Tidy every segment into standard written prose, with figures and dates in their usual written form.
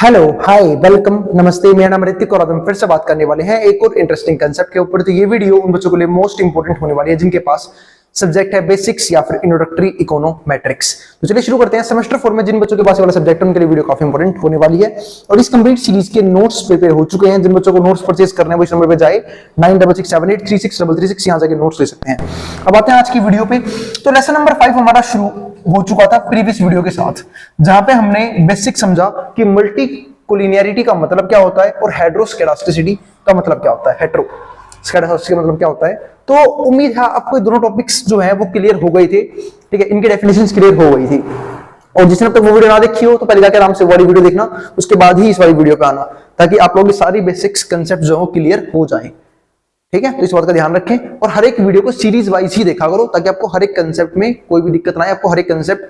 Hello hi welcome नमस्ते। मेरा नाम ऋतिक और हम फिर से बात करने वाले हैं एक और इंटरेस्टिंग कंसेप्ट के ऊपर। तो ये वीडियो उन बच्चों के लिए मोस्ट इंपोर्टेंट होने वाली है जिनके पास सब्जेक्ट है बेसिक्स या फिर इंट्रोडक्टरी इकोनोमेट्रिक्स। तो चलिए शुरू करते हैं। सेमेस्टर 4 में जिन बच्चों के पास ये वाला सब्जेक्ट है उनके लिए वीडियो काफी इंपोर्टेंट होने वाली है और इस कंप्लीट सीरीज के नोट्स प्रिपेयर हो चुके हैं। जिन बच्चों को नोट्स परचेज करने हैं वो इस नंबर पे जाए 9667836336 यहाँ जाके नोट्स ले सकते हैं। अब आते हैं आज की वीडियो पे। तो लेसन नंबर 5 हमारा शुरू हो चुका था प्रीवियस वीडियो के साथ, जहां पे हमने बेसिक समझा कि मल्टी कोलिनियरिटी का मतलब क्या होता है और हेड्रोस्केडास्टिसिटी का मतलब क्या होता है। हेड्रोस्केडास्टिसिटी का मतलब क्या होता है। तो उम्मीद है आपको ये दोनों टॉपिक्स जो है वो क्लियर हो गए थे, ठीक है, इनके डेफिनेशंस क्लियर हो गई थी। और जिसने अब तक वो वीडियो ना देखी हो तो पहले जाकर आराम से वाली वीडियो देखना, उसके बाद ही इस वाली वीडियो पे आना, ताकि आप लोगों की सारी बेसिक्स कंसेप्ट जो है क्लियर हो जाए। ठीक है, तो इस बात का ध्यान रखें और हर एक वीडियो को सीरीज वाइज ही देखा करो ताकि आपको हर एक कंसेप्ट में कोई भी दिक्कत ना आए, आपको हर एक कंसेप्ट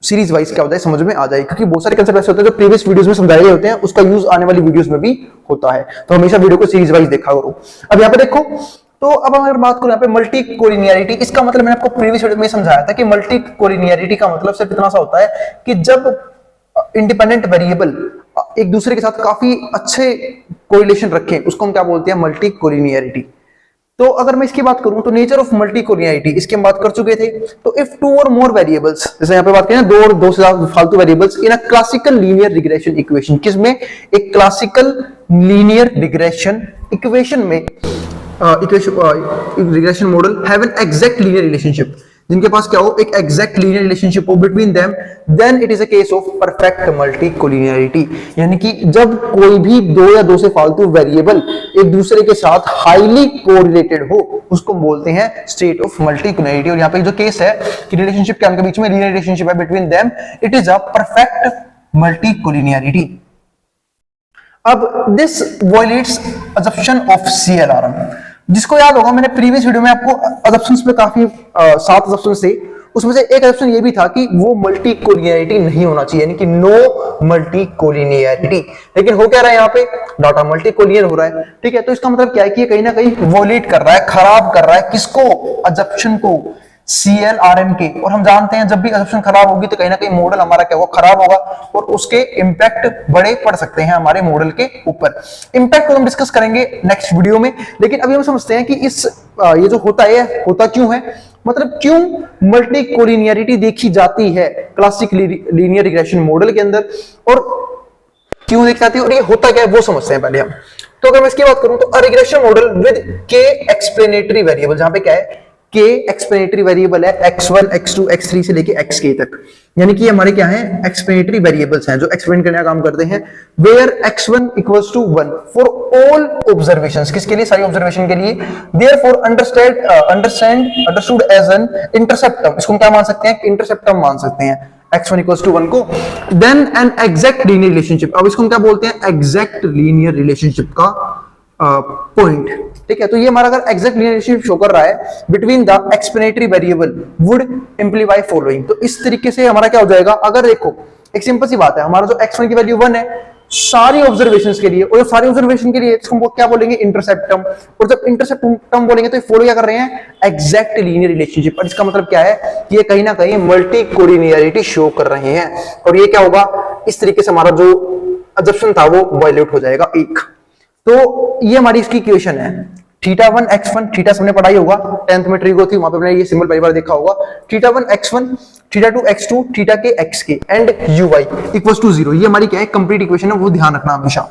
सीरीज वाइज क्या होता है समझ में आ जाए। क्योंकि बहुत सारे कंसेप्ट ऐसे होते हैं जो प्रीवियस वीडियोस में समझाए गए होते हैं, उसका यूज आने वाली वीडियोस में भी होता है। तो हमेशा वीडियो को सीरीज वाइज देखा करो। अब यहाँ पे देखो, तो अब अगर बात करूं यहाँ पे मल्टी कोलिनियरिटी, इसका मतलब मैंने आपको प्रीवियस वीडियो में समझाया था कि मल्टी कोलिनियरिटी का मतलब सिर्फ इतना सा होता है कि जब इंडिपेंडेंट वेरिएबल एक दूसरे के साथ काफी अच्छे कोरिलेशन रखें, उसको हम क्या बोलते हैं, मल्टी कोलिनियरिटी। तो अगर मैं इसकी बात करूं तो नेचर ऑफ मल्टी कोलिनियरिटी इसकी हम बात कर चुके थे। तो इफ टू और मोर वेरिएबल्स, जैसे यहाँ पे बात करें दो और दो से ज्यादा फालतू variables in a classical linear regression equation, किसमें, एक क्लासिकल लीनियर रिग्रेशन इक्वेशन में regression model have an exact linear relationship, जिनके पास क्या हो, एक एग्जैक्ट लीनियर रिलेशनशिप हो between them, then it is a case of perfect multicollinearity. यानी कि जब कोई भी दो या दो से फालतू वेरिएबल एक दूसरे के साथ हाईली कोरिलेटेड हो, उसको बोलते हैं स्टेट ऑफ मल्टी कोलिनियरिटी। और यहाँ पे जो केस है कि रिलेशनशिप क्या उनके बीच में लीनियर रिलेशनशिप है between them, it is a perfect multi collinearity. अब दिस वायलेट्स अजम्पशन ऑफ सीएलआरएम, जिसको याद होगा मैंने प्रीवियस वीडियो में आपको अजम्पशंस पे काफी 7 अजम्पशंस थे, उसमें से एक अजम्पशन ये भी था कि वो मल्टी कोलिनियरिटी नहीं होना चाहिए, यानी कि नो मल्टी कोलिनियरिटी। लेकिन हो क्या रहा है यहाँ पे, डाटा मल्टी कोलिनियर हो रहा है। ठीक है, तो इसका मतलब क्या है कि ये कहीं ना कहीं वॉलेट कर रहा है, खराब कर रहा है किसको, अजम्पशन को, सीएलआरएम के। और हम जानते हैं जब भी अजम्पशन खराब होगी तो कहीं ना कहीं मॉडल हमारा क्या होगा, खराब होगा और उसके इंपैक्ट बड़े पड़ सकते हैं हमारे मॉडल के ऊपर। इंपैक्ट को हम डिस्कस करेंगे नेक्स्ट वीडियो में। लेकिन अभी हम समझते हैं कि इस ये जो होता है, होता क्यों है, मतलब क्यों मल्टी कोलिनियरिटी देखी जाती है क्लासिक लीनियर रिग्रेशन मॉडल के अंदर, और क्यों देखी जाती है और ये होता क्या है वो समझते हैं पहले हम। तो अगर मैं इसकी बात करूं तो अ रिग्रेशन मॉडल विद के एक्सप्लेनेटरी वेरिएबल, जहां पे क्या है, के एक्सप्लेनेटरी वेरिएबल है x1 x2 x3 से लेके xk तक, यानी कि हमारे क्या है, एक्सप्लेनेटरी वेरिएबल्स हैं जो एक्सप्लेन करने का काम करते हैं। Where x1 equals to 1 for all observations, किसके लिए, सारी ऑब्जर्वेशन के लिए। Therefore understood as an intercept term, इसको हम क्या मान सकते हैं, इंटरसेप्टम मान सकते हैं x1 इक्वल्स टू 1 को। Then an exact linear relationship, अब इसको हम क्या बोलते हैं, एग्जैक्ट लीनियर रिलेशनशिप का पॉइंट। ठीक है, तो ये हमारा अगर एग्जैक्ट लीनियर रिलेशनशिप शो कर रहा है between the explanatory variable would imply following. तो इस तरीके से हमारा क्या हो जाएगा, अगर देखो एक सिंपल सी बात है, हमारा जो x1 की वैल्यू 1 है सारी ऑब्जर्वेशंस के लिए, और सारी ऑब्जर्वेशन के लिए इसको क्या बोलेंगे, इंटरसेप्टम। और जब इंटरसेप्टम बोलेंगे तो ये फॉलो क्या कर रहे हैं, एग्जैक्ट लीनियर रिलेशनशिप। और इसका मतलब क्या है कि ये कहीं ना कहीं मल्टी कोलिनियरिटी शो कर रहे हैं, और ये क्या होगा, इस तरीके से हमारा जो अजम्पशन था वो वायलेट हो जाएगा एक। तो ये हमारी इसकी इक्वेशन है, θ1 x1, थीटा सबने पढ़ाई होगा 10th में ट्रिगो थी, वहां पे हमने ये सिंबल पहली बार देखा होगा, θ1 x1, θ2 x2, θ के xk and uy equals to 0। ये हमारी क्या है, कंप्लीट इक्वेशन है, वो ध्यान रखना हमेशा।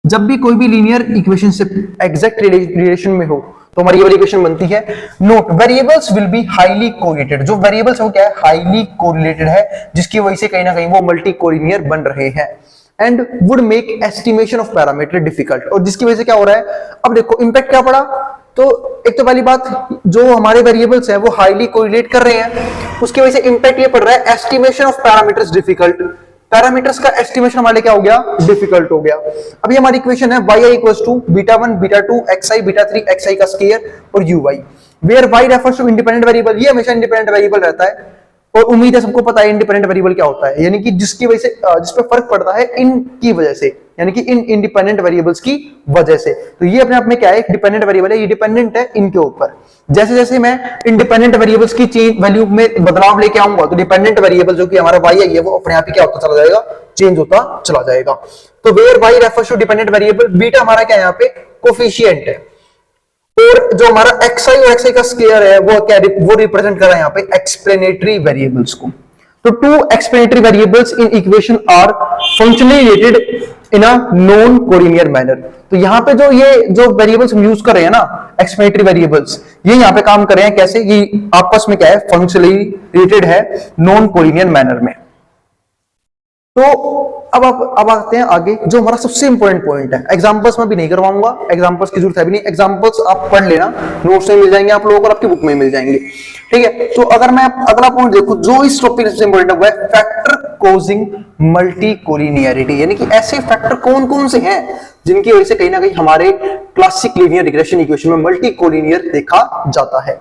जब भी कोई भी लीनियर इक्वेशन से एग्जैक्ट रिलेशन में हो तो हमारी ये वाली इक्वेशन बनती है। Note variables will be highly correlated, जो वेरिएबल्स है वो क्या है, हाईली कोरिलेटेड है, जिसकी वजह से कहीं ना कहीं वो मल्टी कोलिनियर बन रहे हैं। And would make estimation of parameter difficult, और जिसकी वजह से क्या हो रहा है, अब देखो इंपैक्ट क्या पड़ा। तो एक तो पहली बात, जो हमारे वेरिएबल्स हैं वो हाईली कोरिलेट कर रहे हैं, उसकी वजह से इंपैक्ट ये पड़ रहा है estimation of parameters difficult. Parameters का एस्टिमेशन हमारे क्या हो गया, डिफिकल्ट हो गया। अभी हमारी इक्वेशन है y equals to β1 β2 xi β3 xi का स्क्वायर और uy, where y refers to independent variable, ये हमेशा इंडिपेंडेंट वेरिएबल रहता है। और उम्मीद है सबको पता है इंडिपेंडेंट वेरिएबल क्या होता है, यानी कि जिसकी वजह से जिस पे फर्क पड़ता है इनकी वजह से, यानी कि इन इंडिपेंडेंट वेरिएबल्स की वजह से। तो ये अपने आप में क्या है, डिपेंडेंट वेरिएबल है, ये डिपेंडेंट है इनके ऊपर। जैसे जैसे मैं इंडिपेंडेंट वेरिएबल्स की चेंज वैल्यू में बदलाव लेके आऊंगा तो डिपेंडेंट वेरिएबल जो कि हमारा y है वो अपने आप ही क्या होता चला जाएगा, चेंज होता चला जाएगा। तो where Y refers to dependent variable, beta हमारा क्या है यहाँ पे कोफिशिएंट है, और जो हमारा xi और xi का स्क्वायर है वो रिप्रेजेंट कर रहा है यहाँ पे एक्सप्लेनेटरी वेरिएबल्स को। तो two explanatory variables in equation are functionally related in a non collinear manner. तो यहाँ पे जो वेरिएबल्स हम यूज कर रहे हैं ना, एक्सप्लेनेटरी वेरिएबल्स, ये यहाँ पे काम कर रहे हैं कैसे, ये आपस में क्या है, फंक्शनली रिलेटेड है नॉन कोलिनियर मैनर में। तो अब आते हैं आगे, जो हमारा सबसे इंपॉर्टेंट पॉइंट है। एग्जांपल्स में भी नहीं करवाऊंगा, एग्जांपल्स की जरूरत है भी नहीं, एग्जांपल्स आप पढ़ लेना, नोट्स में मिल जाएंगे आप लोगों को, आपकी बुक में मिल जाएंगे, ठीक है। तो अगर मैं अगला पॉइंट देखूं जो इस टॉपिक से इंपॉर्टेंट है, वो है फैक्टर कॉजिंग मल्टी कोलिनियरिटी, यानी कि ऐसे फैक्टर कौन कौन से हैं जिनकी वजह से कहीं ना कहीं हमारे क्लासिक लीनियर रिग्रेशन इक्वेशन में मल्टी कोलिनियर देखा जाता है।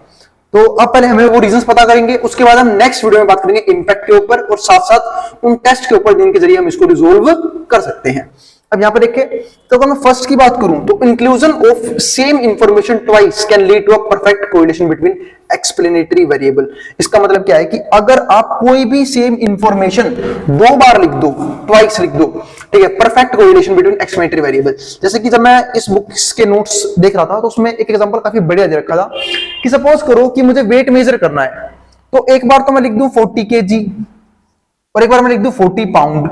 तो अब पहले हमें वो रीजंस पता करेंगे, उसके बाद हम नेक्स्ट वीडियो में बात करेंगे इंपैक्ट के ऊपर और साथ साथ उन टेस्ट के ऊपर जिनके जरिए हम इसको रिजोल्व कर सकते हैं। अब यहां पे देखिए, तो अगर मैं फर्स्ट की बात करूं तो inclusion of same information twice can lead to a perfect correlation between explanatory variable. इसका मतलब क्या है कि अगर आप कोई भी सेम इंफॉर्मेशन दो बार लिख दो, ट्वाइस लिख दो, ठीक है, perfect correlation between explanatory variable. जैसे कि जब मैं इस बुक्स के नोट्स देख रहा था तो उसमें एक एग्जांपल काफी बढ़िया दे रखा था कि सपोज करो कि मुझे वेट मेजर करना है, तो एक बार तो मैं लिख दूं 40 kg और एक बार मैं लिख दूं 40 पाउंड।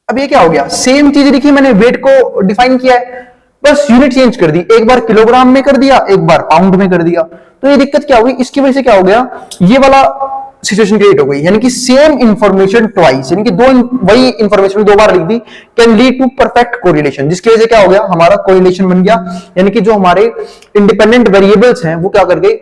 अब ये क्या हो गया, सेम चीज लिखी, मैंने वेट को डिफाइन किया है, बस यूनिट चेंज कर दी, एक बार किलोग्राम में कर दिया, एक बार पाउंड में कर दिया। तो ये दिक्कत क्या हुई, इसकी वजह से क्या हो गया, ये वाला सिचुएशन क्रिएट हो गई, यानी कि सेम इंफॉर्मेशन ट्वाइस, यानी कि वही इंफॉर्मेशन दो बार लिख दी, can lead to perfect correlation, जिसकी वजह से क्या हो गया, हमारा कोरिलेशन बन गया, यानी कि जो हमारे इंडिपेंडेंट वेरिएबल्स हैं वो क्या कर गए,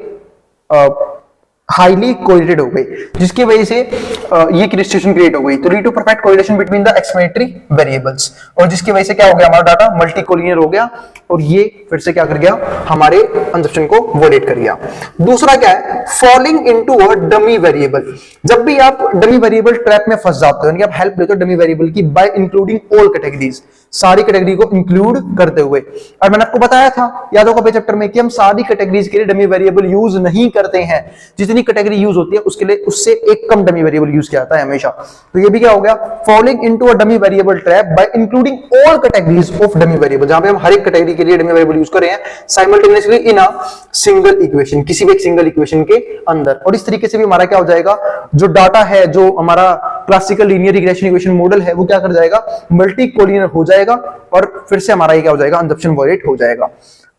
हाईली कोरिलेटेड हो गई, जिसकी वजह से ये सिचुएशन क्रिएट हो गई। तो lead to perfect correlation between the explanatory variables, और जिसकी वजह से क्या हो गया, हमारा डाटा मल्टी कोलिनियर हो गया, और ये फिर से क्या कर गया, हमारे असम्पशन को वॉयलेट कर गया। दूसरा क्या है, falling into a dummy variable. जब भी आप डमी वेरिएबल ट्रैप में फंस जाते हो, यानी कि आप हेल्प लेते हो डमी वेरिएबल की बाय इंक्लूडिंग ऑल कैटेगरीज, सारी कैटेगरी को इंक्लूड करते हुए। और मैंने आपको बताया था, याद होगा चैप्टर में, कि हम सारी कैटेगरीज के लिए डमी वेरिएबल यूज नहीं करते हैं, जितनी कैटेगरी यूज होती है उसके लिए उससे एक कम डमी वेरिएबल यूज किया जाता है हमेशा। तो ये भी क्या हो गया, falling into a dummy variable trap bye including all categories of dummy variable, जहां पे हम हर एक कैटेगरी के लिए डमी वेरिएबल यूज कर रहे हैं simultaneously in a single equation, किसी भी एक सिंगल इक्वेशन के अंदर। और इस तरीके से भी हमारा क्या हो जाएगा, जो डाटा है, जो हमारा classical linear regression equation model है, वो क्या कर जाएगा, मल्टी कोलिनियर हो जाएगा, और फिर से हमारा ये क्या हो जाएगा, असम्पशन वॉयलेट हो जाएगा।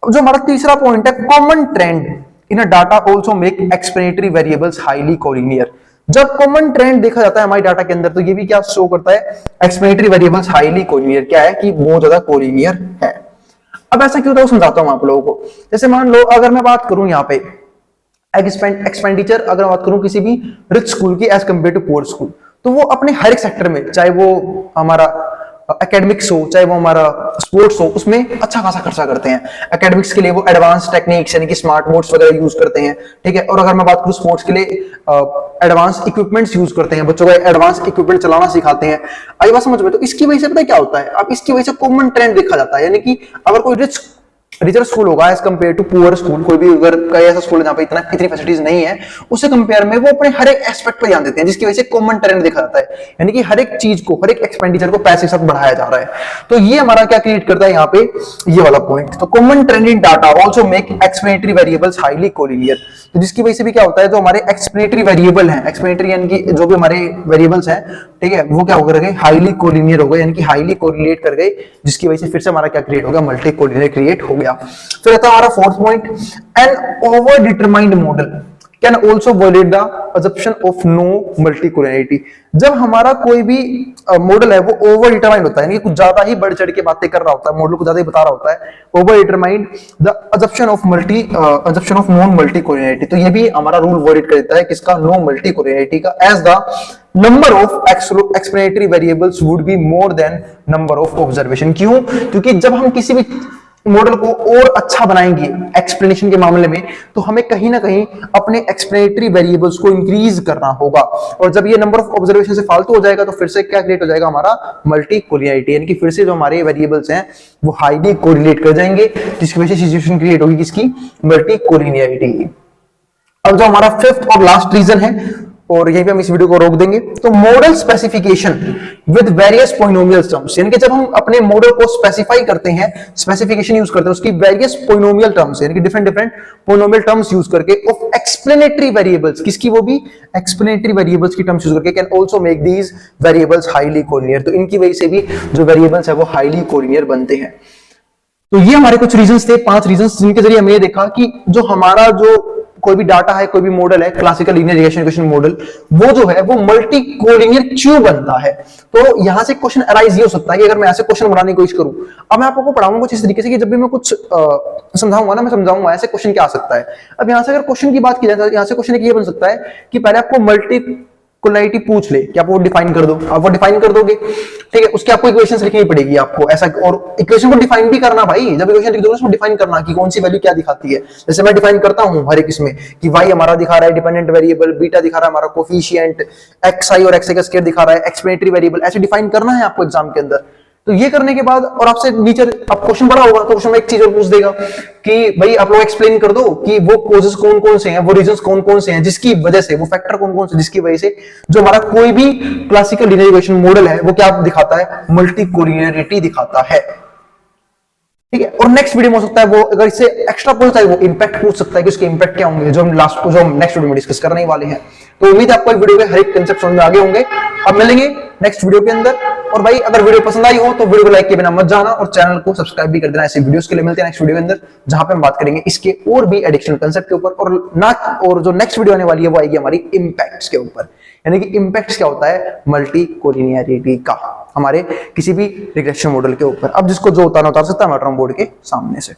अब जो हमारा तीसरा पॉइंट है, कॉमन ट्रेंड इन अ data also make explanatory variables highly collinear. जब कॉमन ट्रेंड देखा जाता है हमारी डाटा के अंदर, तो ये भी क्या शो करता है, एक्सप्लेनेटरी वेरिएबल्स हाईली कोलिनियर, क्या है कि बहुत ज्यादा कोलिनियर है। अब ऐसा क्यों होता है, समझाता हूं आप लोगों को। जैसे मान लो, अगर मैं बात करूं यहाँ पे एक्सपेंडिचर, अगर मैं बात करूं किसी भी रिच स्कूल की as compare to poor school, तो वो अपने हर एक सेक्टर में, चाहे वो हमारा एकेडमिक्स हो, चाहे वो हमारा स्पोर्ट्स हो, उसमें अच्छा खासा खर्चा करते हैं। एकेडमिक्स के लिए वो एडवांस टेक्निक्स यानी कि स्मार्ट बोर्ड्स वगैरह यूज करते हैं, ठीक है। और अगर मैं बात करूं स्पोर्ट्स के लिए एडवांस इक्विपमेंट्स यूज करते हैं, बच्चों को एडवांस इक्विपमेंट चलाना सिखाते हैं। आई बात समझ में? तो इसकी वजह से पता है क्या होता है, अब इसकी वजह से कॉमन ट्रेंड देखा जाता है, यानी कि अगर कोई रिचर स्कूल होगा as compare to poor school, कोई भी अगर कोई ऐसा स्कूल है जहां पे इतनी फैसिलिटीज नहीं है, उससे कंपेयर में वो अपने हर एक एस्पेक्ट पर ध्यान देते हैं, जिसकी वजह से कॉमन ट्रेंड देखा जाता है, यानी कि हर एक चीज को, हर एक एक्सपेंडिचर को पैसे के साथ बढ़ाया जा रहा है। तो ये हमारा क्या क्रिएट करता है यहाँ पे, ये वाला पॉइंट। तो common trend in data also make explanatory variables highly collinear, तो जिसकी वजह से भी क्या होता है, जो हमारे एक्सप्लेनेटरी वेरिएबल हैं, एक्सप्लेनेटरी यानी कि जो भी हमारे वेरिएबल्स हैं, ठीक है, वो क्या हो गए, हाईली कोलिनियर हो गए, यानी कि हाईली कोरिलेट कर गए, जिसकी वजह से फिर से हमारा क्या क्रिएट हो गया, मल्टी कोलिनियर क्रिएट हो गया। तो रहता है हमारा fourth point, an over determined model can also violate the assumption of no multi collinearity. जब हमारा कोई भी मॉडल है वो ओवर डिटरमाइंड होता है, यानी कि कुछ ज्यादा ही बढ़ चढ़ के बातें कर रहा होता है, मॉडल को ज्यादा ही बता रहा होता है, over determined the assumption of non multi collinearity. तो ये भी हमारा रूल वॉयलेट कर देता है, किसका, नो मल्टी कोलिनियरिटी का, as the number of explanatory variables would be more than number of observation. क्यों? क्योंकि जब हम किसी भी मॉडल को और अच्छा बनाएंगे एक्सप्लेनेशन के मामले में, तो हमें कहीं ना कहीं अपने एक्सप्लेनेटरी वेरिएबल्स को इंक्रीज करना होगा, और जब ये नंबर ऑफ ऑब्जर्वेशन से फालतू हो जाएगा तो फिर से क्या क्रिएट हो जाएगा, हमारा मल्टी कोलिनियरिटी, यानी कि फिर से जो हमारे वेरिएबल्स हैं वो हाईली कोरिलेट कर जाएंगे, जिसकी वजह से सिचुएशन क्रिएट होगी किसकी, मल्टी कोलिनियरिटी। अब जो हमारा फिफ्थ और लास्ट रीजन है और यहीं पे हम इस वीडियो को रोक देंगे। तो model specification with various polynomial terms, यानी कि जब हम अपने मॉडल को स्पेसिफाई करते हैं, स्पेसिफिकेशन यूज करते हैं उसकी वेरियस पॉलिनोमियल टर्म्स, यानी कि different different polynomial terms use करके ऑफ एक्सप्लेनेटरी वेरिएबल्स, किसकी, वो भी एक्सप्लेनेटरी वेरिएबल्स की टर्म्स यूज करके, can also make these variables highly collinear. तो इनकी वजह से भी जो वेरिएबल्स है वो हाईली कोलिनियर बनते हैं। तो ये हमारे कुछ रीजंस थे, 5 रीजंस, जिनके जरिए हमने ये देखा कि जो हमारा जो कोई भी डाटा है, कोई भी मॉडल है, classical linear regression equation model, वो जो है वो मल्टी कोलिनियर क्यों बनता है। तो यहां से क्वेश्चन अराइज ये हो सकता है कि अगर मैं ऐसे क्वेश्चन बनाने की कोशिश करूं, अब मैं आपको पढ़ाऊंगा कुछ इस तरीके से कि जब भी मैं कुछ समझाऊंगा ना, मैं समझाऊंगा ऐसे क्वेश्चन क्या आ सकता है। अब यहां से अगर क्वेश्चन की बात की जाए तो यहां से क्वेश्चन ये बन सकता है कि पहले आपको मल्टी कोलिनियरिटी पूछ ले कि आप वो डिफाइन कर दो, आप वो डिफाइन कर दोगे, ठीक है, उसके आपको इक्वेशंस लिखनी पड़ेगी आपको ऐसा, और इक्वेशन को डिफाइन भी करना भाई, जब इक्वेशन लिख दोगे उसको डिफाइन करना कि कौन सी वैल्यू क्या दिखाती है। जैसे मैं डिफाइन करता हूं हर एक इसमें कि y हमारा दिखा रहा है डिपेंडेंट वेरिएबल, बीटा दिखा रहा है हमारा कोफिशिएंट, xi और xi का स्क्वायर दिखा रहा है एक्सप्लेनेटरी वेरिएबल, ऐसे डिफाइन करना है आपको एग्जाम के अंदर। तो ये करने के बाद और आपसे नीचे अब क्वेश्चन बड़ा होगा तो क्वेश्चन में एक चीज और पूछ देगा कि भाई आप लोग एक्सप्लेन कर दो कि वो कॉजेस कौन कौन से हैं, वो रीजंस कौन कौन से हैं जिसकी वजह से, वो फैक्टर कौन कौन से जिसकी वजह से जो हमारा कोई भी क्लासिकल लीनियर इक्वेशन मॉडल है वो क्या दिखाता है, मल्टी कोलिनियरिटी दिखाता है, ठीक है। और नेक्स्ट वीडियो में हो सकता है वो अगर इससे एक्स्ट्रा पूछता है वो इंपैक्ट पूछ सकता है कि उसके इंपैक्ट क्या होंगे, जो हम नेक्स्ट वीडियो में डिस्कस करने ही वाले हैं। तो उम्मीद है आपको वीडियो के हर एक कंसेप्ट समझ में आगे होंगे। अब मिलेंगे नेक्स्ट वीडियो के अंदर। और भाई अगर वीडियो पसंद आई हो तो वीडियो को लाइक किए बिना मत जाना और चैनल को सब्सक्राइब भी कर देना। ऐसे वीडियोस के लिए मिलते हैं नेक्स्ट वीडियो के अंदर, जहां पे हम बात करेंगे इसके और भी एडिशनल कंसेप्ट के ऊपर, और जो नेक्स्ट वीडियो आने वाली है वो आएगी हमारी इंपैक्ट्स के ऊपर, यानी कि इंपैक्ट्स क्या होता है मल्टी कोलिनियरिटी का हमारे किसी भी रिग्रेशन मॉडल के ऊपर। अब जिसको जो उतारना उतार सकता है मैट्रम बोर्ड के सामने से।